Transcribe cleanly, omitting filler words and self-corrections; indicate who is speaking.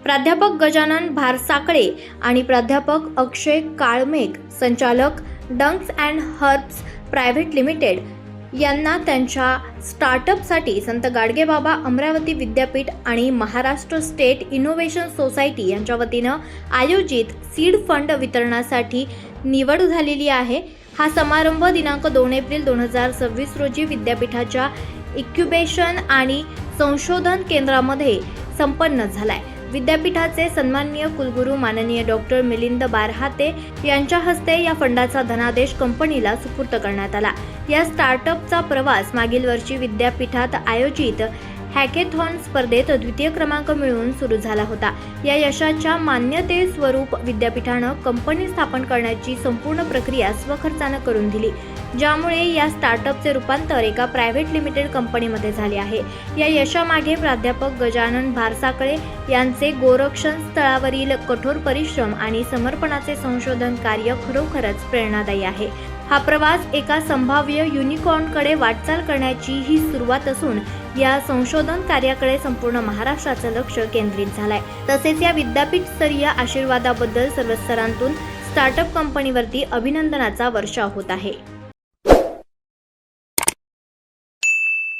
Speaker 1: प्राध्यापक गजानन भारसाकळे आणि प्राध्यापक अक्षय काळमेघ, संचालक dunks and herbs private limited यांना त्यांच्या स्टार्टअपसाठी संत गाडगेबाबा अमरावती विद्यापीठ आणि महाराष्ट्र स्टेट इनोव्हेशन सोसायटी यांच्या वतीनं आयोजित सीड फंड वितरणासाठी निवड झालेली आहे। हा समारंभ दिनांक 2 एप्रिल 2026 रोजी विद्यापीठाच्या इन्क्युबेशन आणि संशोधन केंद्रामध्ये संपन्न झालाय। विद्यापीठाचे सन्माननीय कुलगुरू माननीय डॉक्टर मिलिंद बारहाते यांच्या हस्ते या फंडाचा धनादेश कंपनीला सुपूर्द करण्यात आला। या स्टार्टअपचा प्रवास मागील वर्षी विद्यापीठात आयोजित हॅकेथॉन स्पर्धेत द्वितीय क्रमांक मिळवून सुरू झाला होता। या यशाच्या मान्यते स्वरूप विद्यापीठानं कंपनी स्थापन करण्याची संपूर्ण प्रक्रिया स्वखर्चानं करून दिली, ज्यामुळे या स्टार्टअपचे रूपांतर एका प्रायव्हेट लिमिटेड कंपनीमध्ये झाले आहे। या यशामागे प्राध्यापक गजानन भारसाकळे यांचे गोरक्षण स्थळावरील कठोर परिश्रम आणि समर्पणाचे संशोधन कार्य खरोखरच प्रेरणादायी आहे। हा प्रवास एका संभाव्य युनिकॉर्नकडे वाटचाल करण्याची ही सुरुवात असून या संशोधन कार्याकडे संपूर्ण महाराष्ट्राचं लक्ष केंद्रित झालंय। तसेच या विद्यापीठ स्तरीय आशीर्वादाबद्दल सर्व स्तरांतून स्टार्टअप कंपनीवरती अभिनंदनाचा वर्षाव होत आहे।